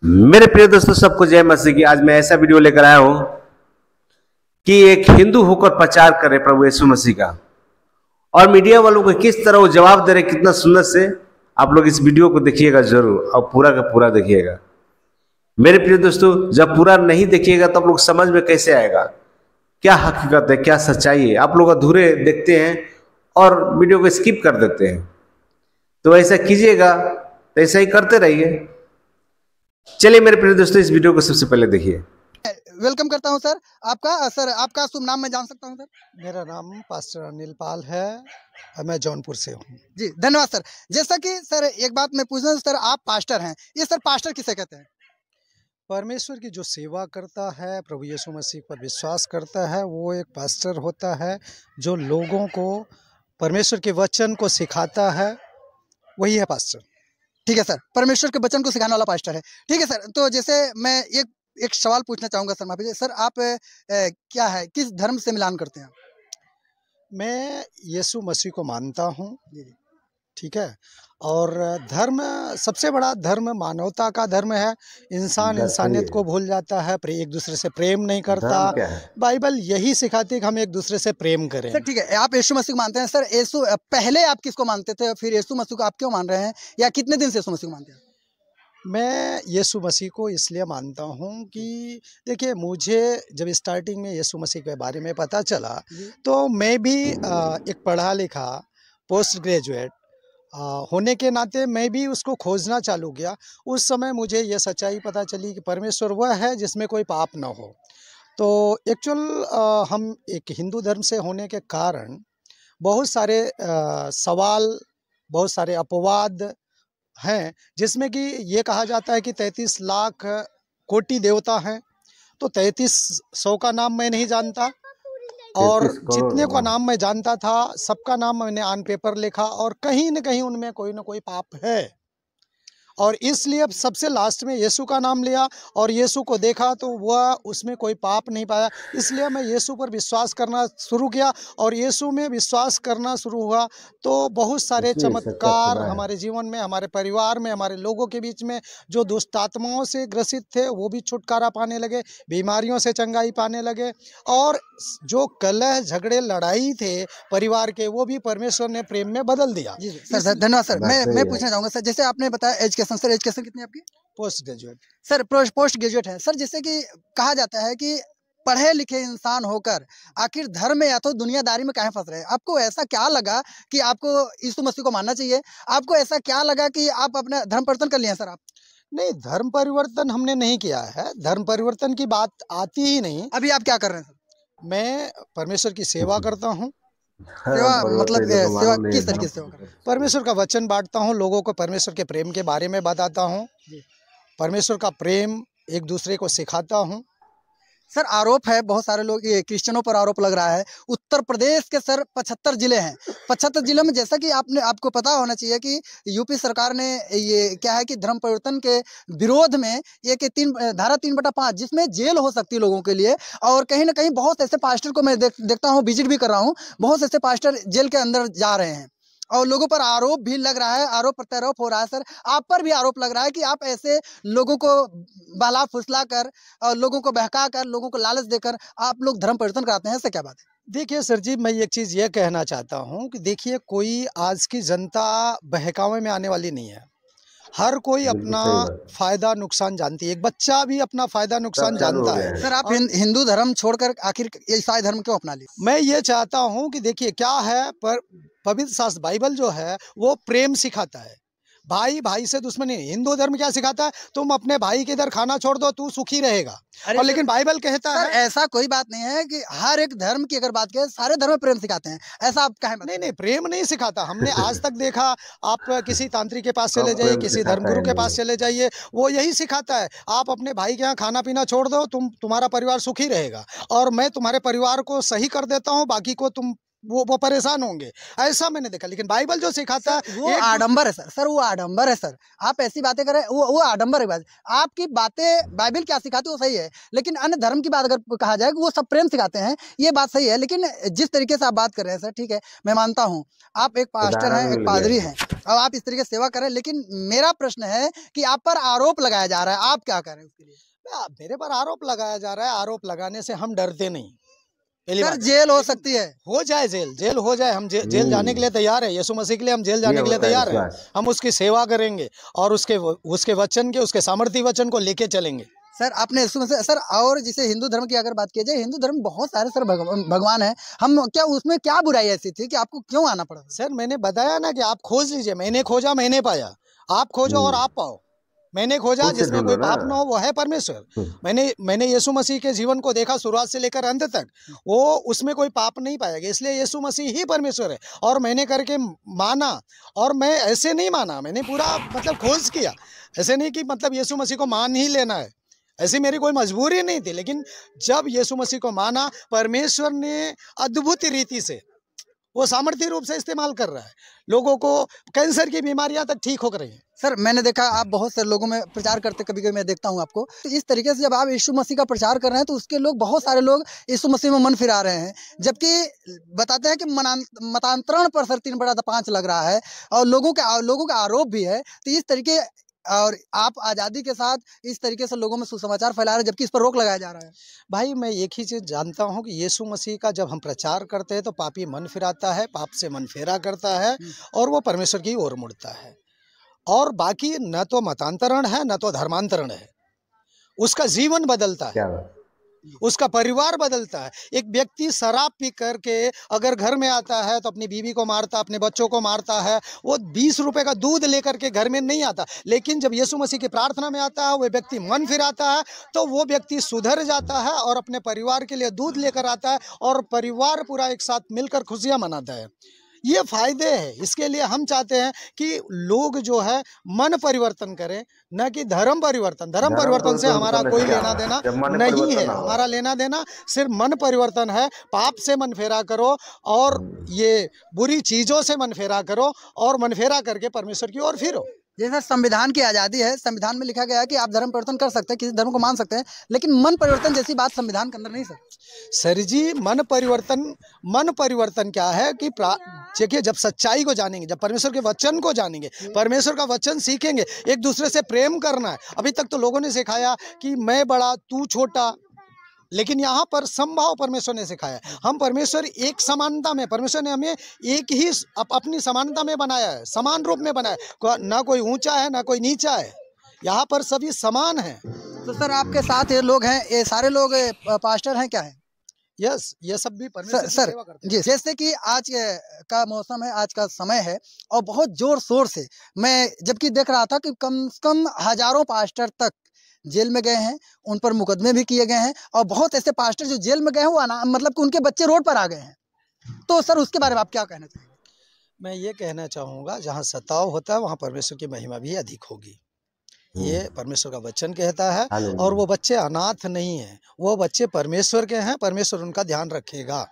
मेरे प्रिय दोस्तों, सबको जय मसीह की। आज मैं ऐसा वीडियो लेकर आया हूं कि एक हिंदू होकर प्रचार करे प्रभु यीशु मसीह का, और मीडिया वालों को किस तरह वो जवाब दे रहे, कितना सुंदर से। आप लोग इस वीडियो को देखिएगा जरूर, और पूरा का पूरा देखिएगा। मेरे प्रिय दोस्तों, जब पूरा नहीं देखिएगा तो आप लोग समझ में कैसे आएगा क्या हकीकत है, क्या सच्चाई है। आप लोग अधूरे देखते हैं और वीडियो को स्किप कर देते हैं। तो ऐसा कीजिएगा, तो ऐसा ही करते रहिए। चलिए मेरे प्रिय दोस्तों, इस वीडियो को सबसे पहले देखिए। वेलकम करता हूं सर। आपका शुभ नाम मैं जान सकता हूं सर? मेरा नाम पास्टर अनिल पाल है, मैं जौनपुर से हूँ। जी धन्यवाद सर। जैसा कि सर एक बात मैं पूछना सर, आप पास्टर हैं, ये सर पास्टर किसे कहते हैं? परमेश्वर की जो सेवा करता है, प्रभु यीशु मसीह पर विश्वास करता है, वो एक पास्टर होता है। जो लोगों को परमेश्वर के वचन को सिखाता है, वही है पास्टर। ठीक है सर, परमेश्वर के वचन को सिखाने वाला पास्टर है। ठीक है सर, तो जैसे मैं एक सवाल पूछना चाहूंगा सर, माफी सर, आप क्या है, किस धर्म से मिलान करते हैं? मैं यीशु मसीह को मानता हूँ, ठीक है। और धर्म, सबसे बड़ा धर्म मानवता का धर्म है। इंसान इंसानियत को भूल जाता है, एक दूसरे से प्रेम नहीं करता। बाइबल यही सिखाती है कि हम एक दूसरे से प्रेम करें। सर ठीक है, आप यीशु मसीह को मानते हैं सर। यीशु पहले आप किसको मानते थे, फिर यीशु मसीह को आप क्यों मान रहे हैं, या कितने दिन से यीशु मसीह को मानते हैं? मैं यीशु मसीह को इसलिए मानता हूँ कि देखिए, मुझे जब स्टार्टिंग में यीशु मसीह के बारे में पता चला, तो मैं भी एक पढ़ा लिखा पोस्ट ग्रेजुएट होने के नाते मैं भी उसको खोजना चालू किया। उस समय मुझे ये सच्चाई पता चली कि परमेश्वर वह है जिसमें कोई पाप न हो। तो एक्चुअल हम एक हिंदू धर्म से होने के कारण बहुत सारे सवाल, बहुत सारे अपवाद हैं, जिसमें कि ये कहा जाता है कि 33 लाख कोटि देवता हैं। तो 3300 का नाम मैं नहीं जानता, और जितने का नाम मैं जानता था सबका नाम मैंने ऑन पेपर लिखा, और कहीं न कहीं उनमें कोई न कोई पाप है। और इसलिए अब सबसे लास्ट में यीशु का नाम लिया, और यीशु को देखा तो वह उसमें कोई पाप नहीं पाया। इसलिए मैं यीशु पर विश्वास करना शुरू किया, और यीशु में विश्वास करना शुरू हुआ तो बहुत सारे चमत्कार हमारे जीवन में, हमारे परिवार में, हमारे लोगों के बीच में जो दुष्ट आत्माओं से ग्रसित थे वो भी छुटकारा पाने लगे, बीमारियों से चंगाई पाने लगे, और जो कलह झगड़े लड़ाई थे परिवार के, वो भी परमेश्वर ने प्रेम में बदल दिया। सर धन्यवाद सर। मैं पूछना चाहूँगा सर, जैसे आपने बताया एजुकेशन, सर एजुकेशन कितनी आपकी? Post graduate sir, post graduate है सर। जैसे कि कहा जाता है कि पढ़े लिखे इंसान होकर आखिर धर्म में या तो दुनियादारी में काहे फंस रहे हैं? आपको ऐसा क्या लगा कि आपको यीशु मसीह को मानना चाहिए? आपको ऐसा क्या लगा कि आप अपना धर्म परिवर्तन कर लिए हैं सर? आप नहीं, धर्म परिवर्तन हमने नहीं किया है, धर्म परिवर्तन की बात आती ही नहीं। अभी आप क्या कर रहे हैं सर? मैं परमेश्वर की सेवा करता हूँ। सेवा मतलब सेवा किस तरीके से सेवा कर रहे हैं? परमेश्वर का वचन बांटता हूँ, लोगों को परमेश्वर के प्रेम के बारे में बताता हूँ, परमेश्वर का प्रेम एक दूसरे को सिखाता हूँ। सर आरोप है, बहुत सारे लोग, ये क्रिश्चियनों पर आरोप लग रहा है। उत्तर प्रदेश के सर 75 जिले हैं। 75 जिलों में, जैसा कि आपको पता होना चाहिए कि यूपी सरकार ने ये क्या है कि धर्म परिवर्तन के विरोध में ये कि धारा 3/5 जिसमें जेल हो सकती है लोगों के लिए, और कहीं ना कहीं बहुत ऐसे पास्टर को मैं देखता हूँ, विजिट भी कर रहा हूँ, बहुत ऐसे पास्टर जेल के अंदर जा रहे हैं, और लोगों पर आरोप भी लग रहा है, आरोप प्रत्यारोप हो रहा है। सर आप पर भी आरोप लग रहा है कि आप ऐसे लोगों को बहला फुसला कर और लोगों को बहका कर, लोगों को लालच देकर आप लोग धर्म परिवर्तन कराते हैं। ऐसा क्या बात है? देखिए सर जी, मैं एक चीज़ ये कहना चाहता हूँ कि देखिए, कोई आज की जनता बहकावे में आने वाली नहीं है। हर कोई अपना फायदा नुकसान जानती है, एक बच्चा भी अपना फायदा नुकसान जानता है। सर आप हिंदू धर्म छोड़कर आखिर ईसाई धर्म क्यों अपना लिया? मैं ये चाहता हूँ कि देखिए क्या है, पर पवित्र शास्त्र बाइबल जो है वो प्रेम सिखाता है, भाई भाई से दुश्मनी नहीं। हिंदू धर्म क्या सिखाता है? तुम अपने भाई के इधर खाना छोड़ दो, तू सुखी रहेगा। और लेकिन बाइबल कहता है ऐसा कोई बात नहीं है कि हर एक धर्म की अगर बात करें, सारे धर्म में प्रेम सिखाते हैं, ऐसा आप कहें? नहीं, प्रेम नहीं सिखाता। हमने आज तक देखा, आप किसी तांत्रिक के पास चले जाइए, किसी धर्मगुरु के पास चले जाइए, वो यही सिखाता है, आप अपने भाई के यहाँ खाना पीना छोड़ दो, तुम्हारा परिवार सुखी रहेगा, और मैं तुम्हारे परिवार को सही कर देता हूँ, बाकी को तुम वो परेशान होंगे। ऐसा मैंने देखा। लेकिन बाइबल जो सिखाता है वो आडंबर है सर, वो आडंबर है सर। आप ऐसी बातें करें, वो आडंबर है। आपकी बातें बाइबल क्या सिखाती है वो सही है, लेकिन अन्य धर्म की बात अगर कहा जाए वो सब प्रेम सिखाते हैं, ये बात सही है। लेकिन जिस तरीके से आप बात कर रहे हैं सर, ठीक है, मैं मानता हूँ आप एक पास्टर हैं, एक पादरी हैं, अब आप इस तरीके से सेवा करें, लेकिन मेरा प्रश्न है कि आप पर आरोप लगाया जा रहा है, आप क्या करें उसके लिए? मेरे पर आरोप लगाया जा रहा है, आरोप लगाने से हम डरते नहीं। पहली सर बात जेल हो सकती है, हो जाए जेल हो जाए, हम जेल जाने के लिए तैयार है। यीशु मसीह के लिए हम जेल जाने के लिए तैयार है। हम उसकी सेवा करेंगे और उसके वचन के, उसके सामर्थी वचन को लेके चलेंगे। सर आपने यीशु मसीह सर, और जैसे हिंदू धर्म की अगर बात की जाए, हिंदू धर्म में बहुत सारे सर भगवान हैं, हम क्या उसमें क्या बुराई ऐसी थी कि आपको क्यों आना पड़ा? सर मैंने बताया ना कि आप खोज लीजिए, मैंने खोजा मैंने पाया, आप खोजो और आप पाओ। मैंने खोजा जिसमें कोई पाप ना हो, वो है परमेश्वर। मैंने यीशु मसीह के जीवन को देखा शुरुआत से लेकर अंत तक, वो उसमें कोई पाप नहीं पाएगा, इसलिए यीशु मसीह ही परमेश्वर है। और मैंने करके माना, और मैं ऐसे नहीं माना, मैंने पूरा मतलब खोज किया। ऐसे नहीं कि मतलब यीशु मसीह को मान ही लेना है, ऐसी मेरी कोई मजबूरी नहीं थी। लेकिन जब यीशु मसीह को माना, परमेश्वर ने अद्भुत रीति से वो सामर्थ्य रूप से इस्तेमाल कर रहा है। लोगों को कैंसर की बीमारियां तक ठीक हो रही हैं। सर मैंने देखा आप बहुत सारे लोगों में प्रचार करते, कभी कभी मैं देखता हूं आपको, तो इस तरीके से जब आप यीशु मसीह का प्रचार कर रहे हैं तो उसके लोग, बहुत सारे लोग यीशु मसीह में मन फिरा रहे हैं, जबकि बताते हैं कि मतांतरण पर सर 3 बटा 5 लग रहा है, और लोगों का आरोप भी है। तो इस तरीके, और आप आज़ादी के साथ इस तरीके से लोगों में सुसमाचार फैला रहे हैं, जबकि इस पर रोक लगाया जा रहा है। भाई मैं एक ही चीज़ जानता हूँ कि यीशु मसीह का जब हम प्रचार करते हैं तो पापी मन फिराता है, पाप से मन फेरा करता है और वो परमेश्वर की ओर मुड़ता है। और बाकी न तो मतांतरण है न तो धर्मांतरण है, उसका जीवन बदलता है, उसका परिवार बदलता है। एक व्यक्ति शराब पी करके अगर घर में आता है तो अपनी बीवी को मारता, अपने बच्चों को मारता है, वो 20 रुपए का दूध लेकर के घर में नहीं आता। लेकिन जब यीशु मसीह की प्रार्थना में आता है, वो व्यक्ति मन फिराता है, तो वो व्यक्ति सुधर जाता है और अपने परिवार के लिए दूध लेकर आता है और परिवार पूरा एक साथ मिलकर खुशियां मनाता है। ये फायदे हैं। इसके लिए हम चाहते हैं कि लोग जो है मन परिवर्तन करें, न कि धर्म परिवर्तन। धर्म परिवर्तन से हमारा कोई लेना देना नहीं है। हमारा लेना देना सिर्फ मन परिवर्तन है। पाप से मन फेरा करो और ये बुरी चीजों से मन फेरा करो और मन फेरा करके परमेश्वर की ओर फिरो। जैसे संविधान की आज़ादी है, संविधान में लिखा गया है कि आप धर्म परिवर्तन कर सकते हैं, किसी धर्म को मान सकते हैं, लेकिन मन परिवर्तन जैसी बात संविधान के अंदर नहीं सर। सर जी मन परिवर्तन क्या है कि देखिए, जब सच्चाई को जानेंगे, जब परमेश्वर के वचन को जानेंगे, परमेश्वर का वचन सीखेंगे, एक दूसरे से प्रेम करना है। अभी तक तो लोगों ने सिखाया कि मैं बड़ा तू छोटा, लेकिन यहाँ पर समभाव परमेश्वर ने सिखाया। हम परमेश्वर एक समानता में, परमेश्वर ने हमें एक ही अपनी समानता में बनाया है, समान रूप में बनाया। ना कोई ऊंचा है ना कोई नीचा है, यहाँ पर सभी समान हैं। तो सर आपके साथ ये लोग हैं, ये सारे लोग पास्टर हैं क्या है? यस, ये सब भी परमेश्वर सर जी, जैसे कि आज का मौसम है, आज का समय है, और बहुत जोर शोर से मैं जबकि देख रहा था कि कम से कम हजारों पास्टर तक जेल में गए हैं, उन पर मुकदमे भी किए गए हैं, और बहुत ऐसे पास्टर जो जेल में गए हैं वो मतलब कि उनके बच्चे रोड पर आ गए हैं। तो सर उसके बारे में आप क्या कहना चाहेंगे? मैं ये कहना चाहूँगा, जहाँ सताव होता है वहाँ परमेश्वर की महिमा भी अधिक होगी। ये परमेश्वर का वचन कहता है। और वो बच्चे अनाथ नहीं हैं, वो बच्चे परमेश्वर के हैं, परमेश्वर उनका ध्यान रखेगा।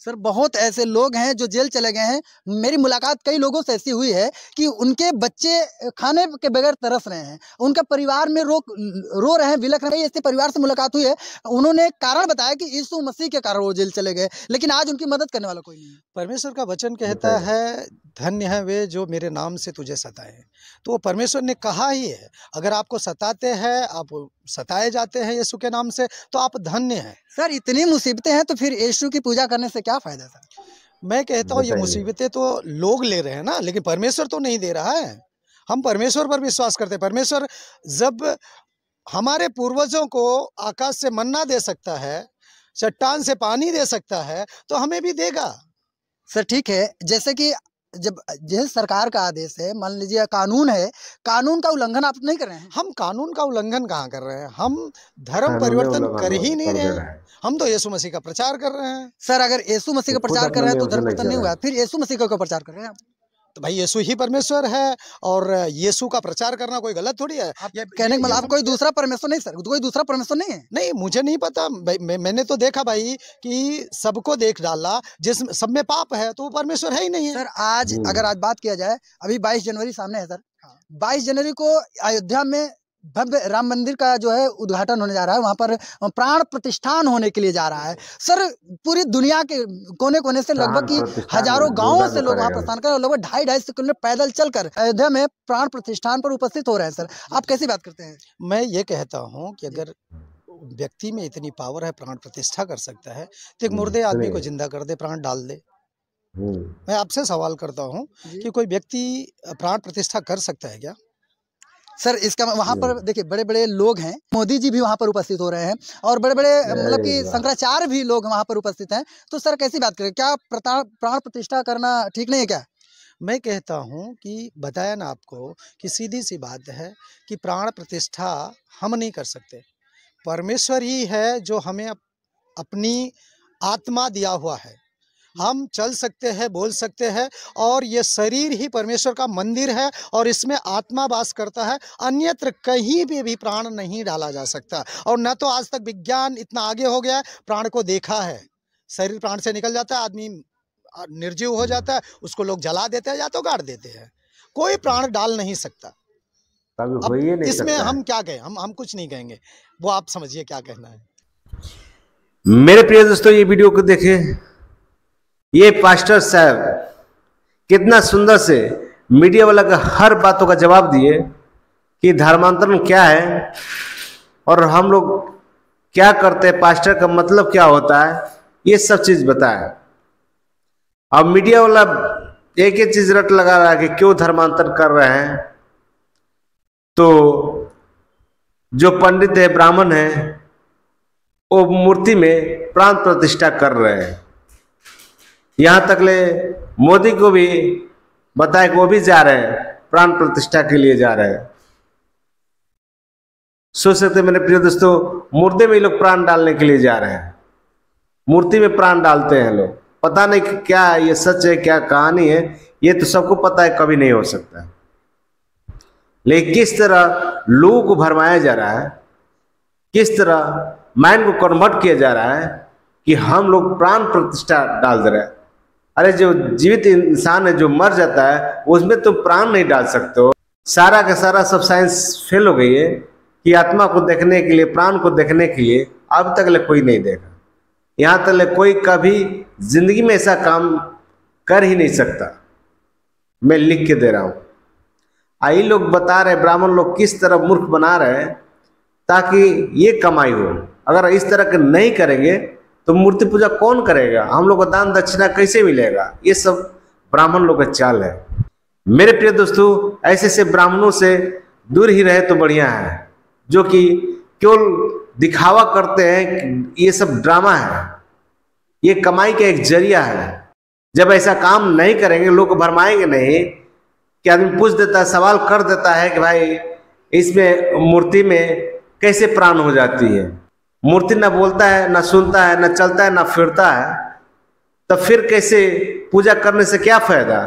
सर बहुत ऐसे लोग हैं जो जेल चले गए हैं। मेरी मुलाकात कई लोगों से ऐसी हुई है कि उनके बच्चे खाने के बगैर तरस रहे हैं, उनका परिवार में रो रहे हैं, बिलख रहे हैं। ऐसे परिवार से मुलाकात हुई है, उन्होंने कारण बताया कि यीशु मसीह के कारण वो जेल चले गए, लेकिन आज उनकी मदद करने वाला कोई नहीं है। परमेश्वर का वचन कहता है, धन्य है वे जो मेरे नाम से तुझे सताए। तो परमेश्वर ने कहा ही है, अगर आपको सताते हैं, आप सताए जाते हैं यीशु के नाम से, तो आप धन्य हैं। सर इतनी मुसीबतें हैं तो फिर यीशु की पूजा करने से क्या फायदा सर? मैं कहता हूँ ये मुसीबतें तो लोग ले रहे हैं ना, लेकिन परमेश्वर तो नहीं दे रहा है। हम परमेश्वर पर विश्वास करते हैं। परमेश्वर जब हमारे पूर्वजों को आकाश से मन्ना दे सकता है, चट्टान से पानी दे सकता है, तो हमें भी देगा। सर ठीक है, जैसे कि जब सरकार का आदेश है, मान लीजिए कानून है, कानून का उल्लंघन आप नहीं कर रहे हैं। हम कानून का उल्लंघन कहाँ कर रहे हैं? हम धर्म परिवर्तन कर ही नहीं रहे हैं। हम तो यीशु मसीह का प्रचार कर रहे हैं। सर अगर यीशु मसीह का प्रचार कर रहे हैं तो धर्म परिवर्तन नहीं हुआ, फिर यीशु मसीह का प्रचार कर रहे हैं आप? तो भाई यीशु ही परमेश्वर है और यीशु का प्रचार करना कोई गलत थोड़ी है। ये कहने का मतलब आप कोई दूसरा परमेश्वर नहीं सर, कोई दूसरा परमेश्वर नहीं है? नहीं, मुझे नहीं पता। मैंने तो देखा भाई कि सबको देख डाला, जिस सब में पाप है तो वो परमेश्वर है ही नहीं है। सर आज अगर आज बात किया जाए, अभी 22 जनवरी सामने है सर। 22 जनवरी को अयोध्या में भव्य राम मंदिर का जो है उद्घाटन होने जा रहा है, वहाँ पर प्राण प्रतिष्ठान होने के लिए जा रहा है। सर पूरी दुनिया के कोने कोने से लगभग की हजारों गाँवों से लोग वहाँ प्रस्थान कर, लगभग 2.5 किलोमीटर पैदल चलकर अयोध्या में प्राण प्रतिष्ठान पर उपस्थित हो रहे हैं। सर आप कैसी बात करते हैं? मैं ये कहता हूँ कि अगर व्यक्ति में इतनी पावर है, प्राण प्रतिष्ठा कर सकता है, तो एक मुर्दे आदमी को जिंदा कर दे, प्राण डाल दे। मैं आपसे सवाल करता हूँ कि कोई व्यक्ति प्राण प्रतिष्ठा कर सकता है क्या? सर इसका वहाँ पर देखिए बड़े बड़े लोग हैं, मोदी जी भी वहाँ पर उपस्थित हो रहे हैं और बड़े बड़े मतलब कि शंकराचार्य भी लोग वहाँ पर उपस्थित हैं। तो सर कैसी बात करें, क्या प्राण प्रतिष्ठा करना ठीक नहीं है क्या? मैं कहता हूँ कि बताया ना आपको कि सीधी सी बात है कि प्राण प्रतिष्ठा हम नहीं कर सकते, परमेश्वर ही है जो हमें अपनी आत्मा दिया हुआ है। हम चल सकते हैं, बोल सकते हैं, और ये शरीर ही परमेश्वर का मंदिर है और इसमें आत्मा वास करता है। अन्यत्र कहीं भी प्राण नहीं डाला जा सकता। और न तो आज तक विज्ञान इतना आगे हो गया है, प्राण को देखा है, शरीर प्राण से निकल जाता है, आदमी निर्जीव हो जाता है, उसको लोग जला देते हैं या तो गाड़ देते हैं, कोई प्राण डाल नहीं सकता। अब इसमें हम क्या कहें? हम कुछ नहीं कहेंगे, वो आप समझिए क्या कहना है। मेरे प्रिय दोस्तों, ये वीडियो को देखें, ये पास्टर साहब कितना सुंदर से मीडिया वाला का हर बातों का जवाब दिए कि धर्मांतरण क्या है और हम लोग क्या करते हैं, पास्टर का मतलब क्या होता है, ये सब चीज बताया। अब मीडिया वाला एक ही चीज रट लगा रहा है कि क्यों धर्मांतरण कर रहे हैं। तो जो पंडित है, ब्राह्मण है, वो मूर्ति में प्राण प्रतिष्ठा कर रहे हैं। यहां तक ले मोदी को भी बताया कि वो भी जा रहे हैं, प्राण प्रतिष्ठा के लिए जा रहे हैं। सोच सकते मेरे प्रिय दोस्तों, मुर्दे में लोग प्राण डालने के लिए जा रहे हैं, मूर्ति में प्राण डालते हैं लोग। पता नहीं क्या ये सच है, क्या कहानी है, ये तो सबको पता है, कभी नहीं हो सकता। लेकिन किस तरह लोगों को भरमाया जा रहा है, किस तरह माइंड को कन्वर्ट किया जा रहा है कि हम लोग प्राण प्रतिष्ठा डाल दे रहे हैं। अरे जो जीवित इंसान है, जो मर जाता है, उसमें तो प्राण नहीं डाल सकते हो। सारा का सारा सब साइंस फेल हो गई है कि आत्मा को देखने के लिए, प्राण को देखने के लिए अब तक ले कोई नहीं देखा। यहाँ तक ले कोई कभी जिंदगी में ऐसा काम कर ही नहीं सकता। मैं लिख के दे रहा हूँ। आई लोग बता रहे, ब्राह्मण लोग किस तरह मूर्ख बना रहे हैं ताकि ये कमाई हो। अगर इस तरह के नहीं करेंगे तो मूर्ति पूजा कौन करेगा, हम लोग को दान दक्षिणा कैसे मिलेगा। ये सब ब्राह्मण लोग का चाल है। मेरे प्रिय दोस्तों, ऐसे से ब्राह्मणों से दूर ही रहे तो बढ़िया है, जो कि केवल दिखावा करते हैं। ये सब ड्रामा है, ये कमाई का एक जरिया है। जब ऐसा काम नहीं करेंगे, लोग भरमाएंगे नहीं कि आदमी पूछ देता है, सवाल कर देता है कि भाई इसमें मूर्ति में कैसे प्राण हो जाती है। मूर्ति ना बोलता है, ना सुनता है, ना चलता है, ना फिरता है, तब फिर कैसे पूजा करने से क्या फायदा।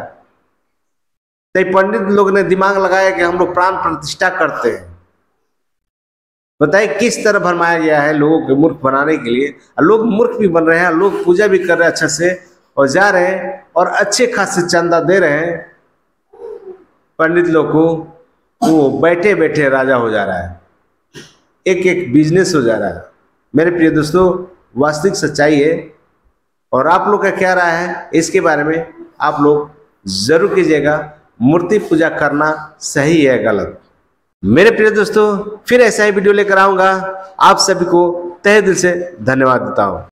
तो पंडित लोग ने दिमाग लगाया कि हम लोग प्राण प्रतिष्ठा करते हैं। बताइए किस तरह भरमाया गया है लोगों को मूर्ख बनाने के लिए। लोग मूर्ख भी बन रहे हैं, लोग पूजा भी कर रहे हैं अच्छे से और जा रहे हैं और अच्छे खासे चंदा दे रहे हैं पंडित लोग को। वो बैठे बैठे राजा हो जा रहा है, एक एक बिजनेस हो जा रहा है। मेरे प्रिय दोस्तों, वास्तविक सच्चाई है। और आप लोग का क्या राय है इसके बारे में आप लोग जरूर कीजिएगा। मूर्ति पूजा करना सही है गलत? मेरे प्रिय दोस्तों, फिर ऐसा ही वीडियो लेकर आऊंगा। आप सभी को तहे दिल से धन्यवाद देता हूं।